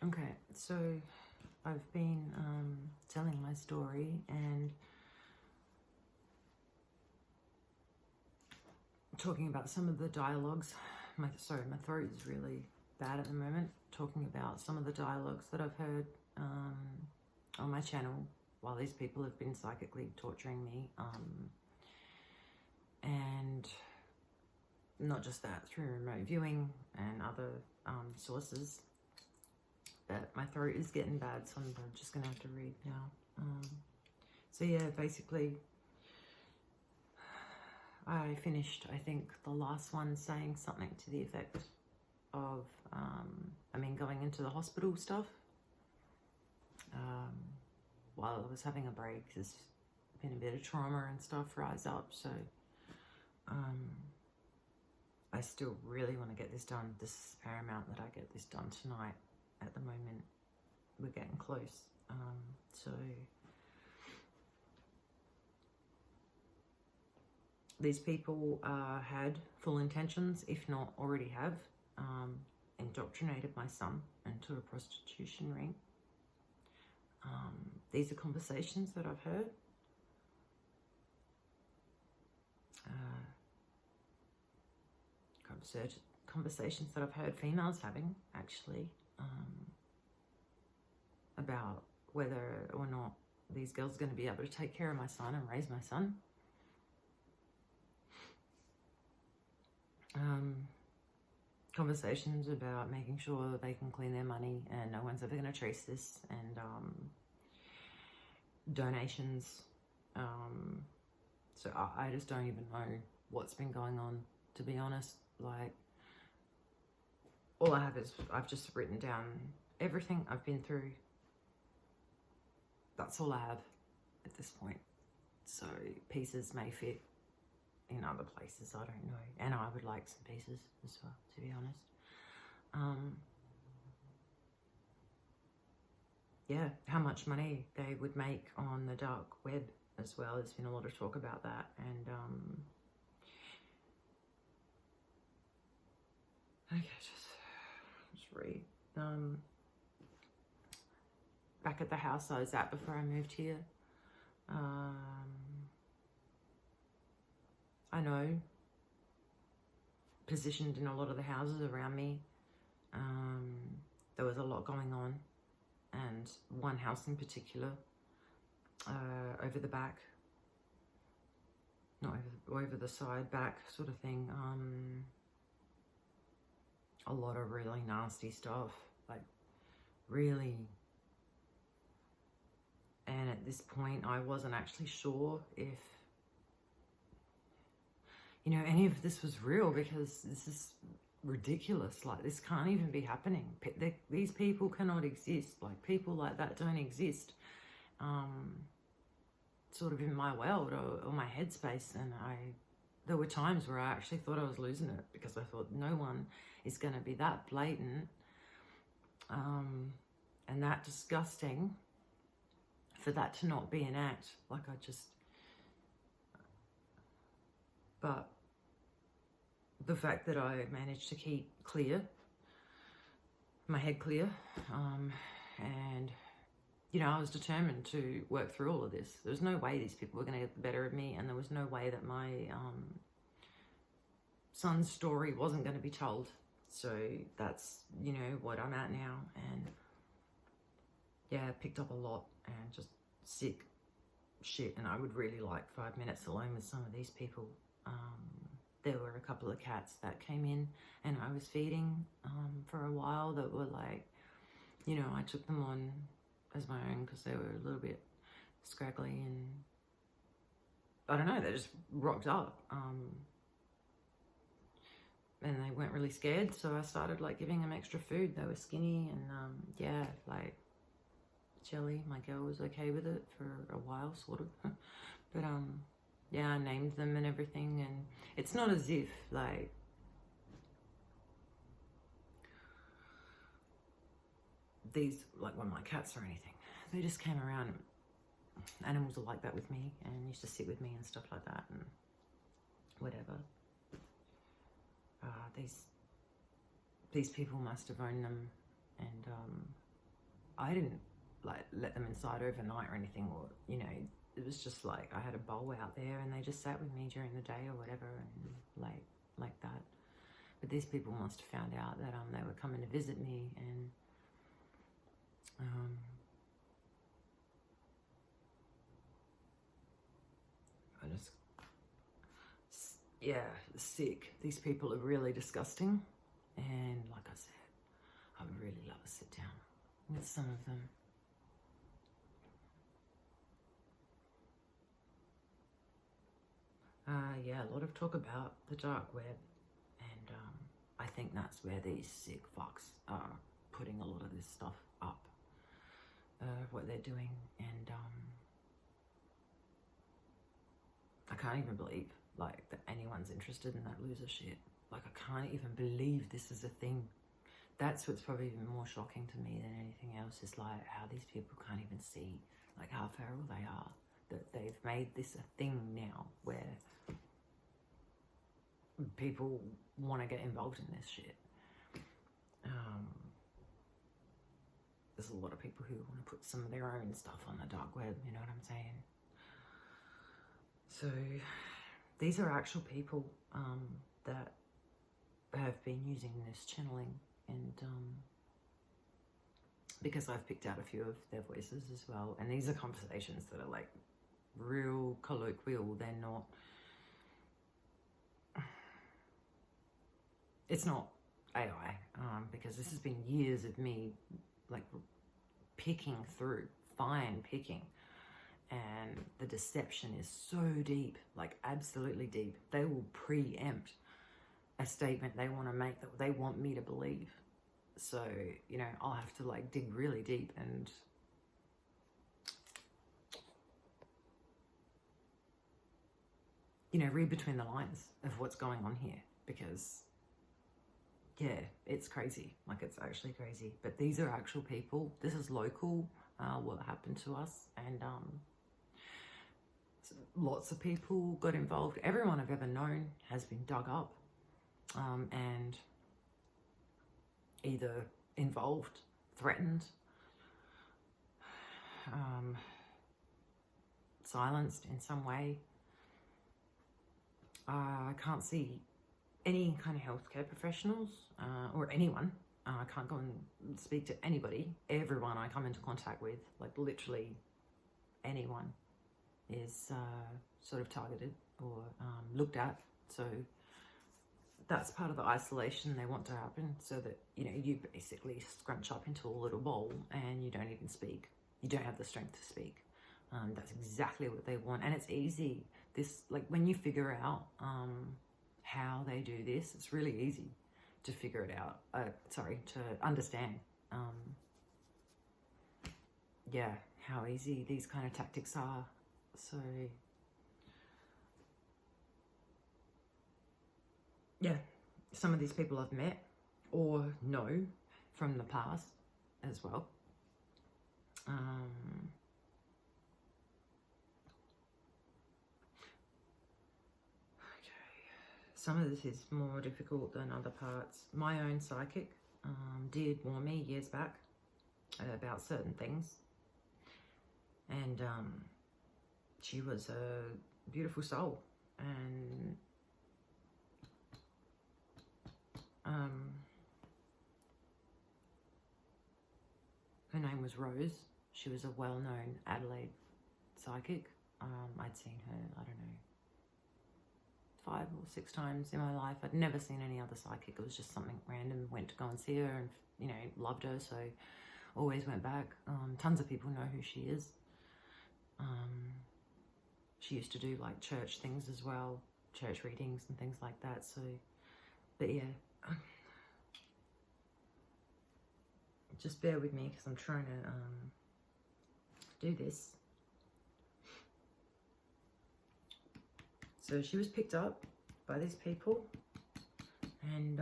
Okay, so I've been telling my story and talking about some of the dialogues. My throat is really bad at the moment. Talking about some of the dialogues that I've heard on my channel while these people have been psychically torturing me, and not just that, through remote viewing and other sources. But my throat is getting bad, so I'm just gonna have to read now. So yeah, basically, I finished, I think, the last one saying something to the effect of, going into the hospital stuff while I was having a break. There's been a bit of trauma and stuff rise up, so I still really want to get this done. This is paramount that I get this done tonight. At the moment, we're getting close. So these people had full intentions, if not already have, indoctrinated my son into a prostitution ring. These are conversations that I've heard. Conversations that I've heard females having, actually, about whether or not these girls are going to be able to take care of my son and raise my son. Conversations about making sure they can clean their money and no one's ever going to trace this, and donations. So I just don't even know what's been going on, to be honest. Like, all I have is I've just written down everything I've been through. That's all I have at this point. So pieces may fit in other places, I don't know. And I would like some pieces as well, to be honest. Yeah, how much money they would make on the dark web as well. There's been a lot of talk about that. And okay, just read. Back at the house I was at before I moved here, I know, positioned in a lot of the houses around me, there was a lot going on, and one house in particular, over the back, not over the side, back sort of thing, a lot of really nasty stuff, like really. And at this point, I wasn't actually sure if, any of this was real, because this is ridiculous. Like, this can't even be happening. These people cannot exist. Like, people like that don't exist, sort of in my world or my headspace. And there were times where I actually thought I was losing it, because I thought no one is going to be that blatant and that disgusting for that to not be an act. Like, but the fact that I managed to keep my head clear, and, I was determined to work through all of this. There was no way these people were going to get the better of me, and there was no way that my son's story wasn't going to be told. So that's, what I'm at now. And yeah, I picked up a lot, and just sick shit. And I would really like 5 minutes alone with some of these people. There were a couple of cats that came in and I was feeding for a while that were like, I took them on as my own because they were a little bit scraggly, and I don't know, they just rocked up. And they weren't really scared, so I started like giving them extra food. They were skinny, and yeah, like Jelly, my girl, was okay with it for a while, sort of. But yeah, I named them and everything, and it's not as if like these, like, one of my cats or anything. They just came around. Animals are like that with me, and used to sit with me and stuff like that, and whatever. These people must have owned them, and I didn't like let them inside overnight or anything, or you know, it was just like I had a bowl out there and they just sat with me during the day or whatever, and like that. But these people must have found out that they were coming to visit me, and I just, yeah, sick. These people are really disgusting, and like I said, I would really love to sit down with some of them. Yeah, a lot of talk about the dark web, and I think that's where these sick fucks are putting a lot of this stuff up, what they're doing, and I can't even believe like that anyone's interested in that loser shit. Like, I can't even believe this is a thing. That's what's probably even more shocking to me than anything else, is like how these people can't even see like how feral they are, that they've made this a thing now where people want to get involved in this shit. There's a lot of people who want to put some of their own stuff on the dark web, you know what I'm saying? So these are actual people that have been using this channeling, and because I've picked out a few of their voices as well, and these are conversations that are like real colloquial. They're not, it's not AI, because this has been years of me like picking through, fine picking, and the deception is so deep, like absolutely deep. They will preempt a statement they want to make that they want me to believe. So, you know, I'll have to like dig really deep and you know, read between the lines of what's going on here, because yeah, it's crazy. Like, it's actually crazy. But these are actual people. This is local, what happened to us, and lots of people got involved. Everyone I've ever known has been dug up, and either involved, threatened, silenced in some way. I can't see any kind of healthcare professionals or anyone. I can't go and speak to anybody. Everyone I come into contact with, like literally anyone, is sort of targeted or looked at. So that's part of the isolation they want to happen, so that, you know, you basically scrunch up into a little bowl and you don't even speak. You don't have the strength to speak. That's exactly what they want. And it's easy. This, like, when you figure out how they do this, it's really easy to figure it out. To understand. Yeah, how easy these kind of tactics are. So yeah, some of these people I've met or know from the past as well. Some of this is more difficult than other parts. My own psychic did warn me years back about certain things, and she was a beautiful soul, and her name was Rose. She was a well-known Adelaide psychic. I'd seen her, I don't know, 5 or 6 times in my life. I'd never seen any other psychic. It was just something random. Went to go and see her and, you know, loved her, so always went back. Tons of people know who she is. She used to do like church things as well, church readings and things like that. So, but yeah, just bear with me because I'm trying to do this. So she was picked up by these people, and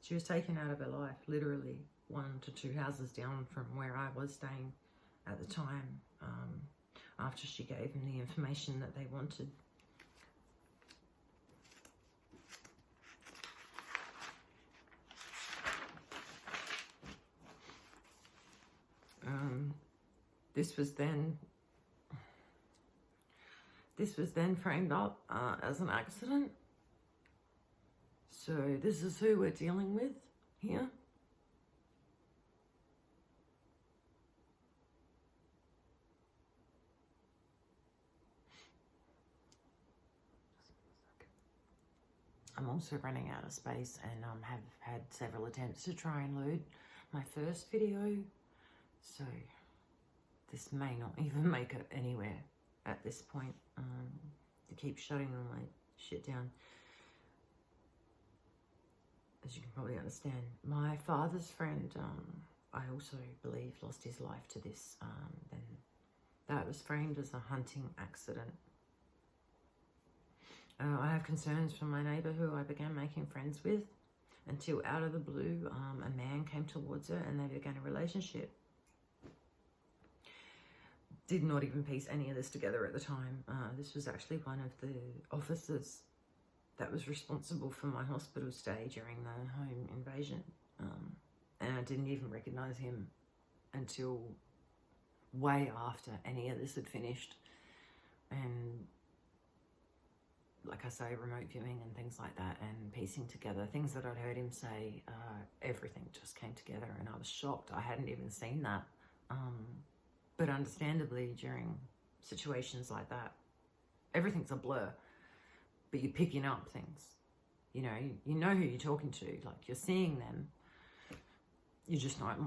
she was taken out of her life, literally 1 to 2 houses down from where I was staying at the time, after she gave them the information that they wanted. This was then framed up as an accident. So this is who we're dealing with here. I'm also running out of space and have had several attempts to try and load my first video. So this may not even make it anywhere at this point. To keep shutting all my shit down. As you can probably understand, my father's friend, I also believe lost his life to this. Then that was framed as a hunting accident. I have concerns from my neighbour who I began making friends with until out of the blue, a man came towards her and they began a relationship. Did not even piece any of this together at the time. This was actually one of the officers that was responsible for my hospital stay during the home invasion. And I didn't even recognise him until way after any of this had finished. And like I say, remote viewing and things like that, and piecing together things that I'd heard him say, everything just came together and I was shocked. I hadn't even seen that. But understandably, during situations like that, everything's a blur, but you're picking up things. You know who you're talking to, like you're seeing them. You just might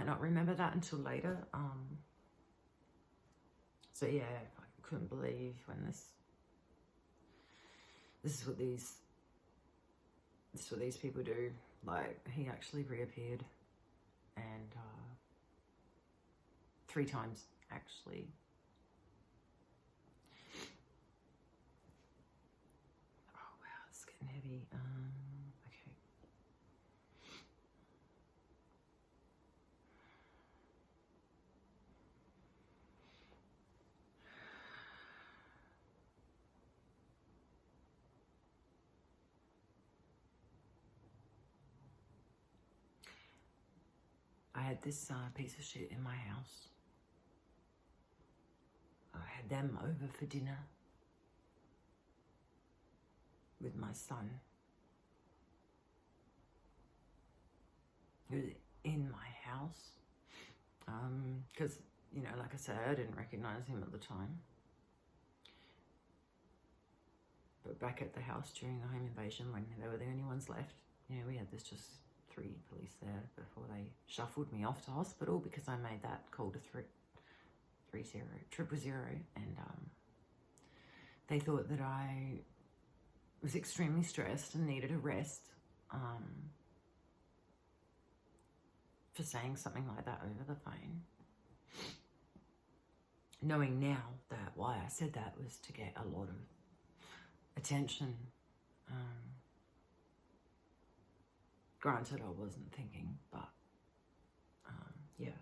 not remember that until later. So yeah, I couldn't believe when this is what these people do. Like, he actually reappeared, and 3 times actually. Oh wow, it's getting heavy. Okay. I had this piece of shit in my house. I had them over for dinner with my son, who was in my house. Because, like I said, I didn't recognise him at the time. But back at the house during the home invasion, when they were the only ones left, we had this just 3 police there before they shuffled me off to hospital because I made that call to 000, and they thought that I was extremely stressed and needed a rest for saying something like that over the phone. Knowing now that why I said that was to get a lot of attention. Granted, I wasn't thinking, but yeah.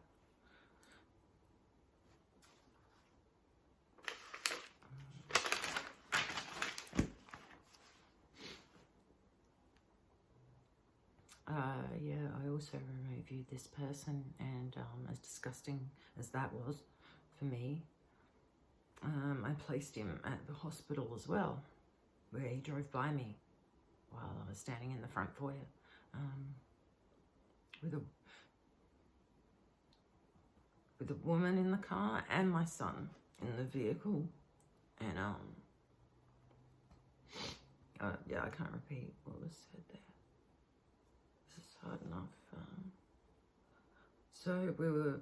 Yeah, I also remote viewed this person, and as disgusting as that was for me, I placed him at the hospital as well, where he drove by me while I was standing in the front foyer, with a woman in the car and my son in the vehicle, and yeah, I can't repeat what was said there. This is hard enough. So we were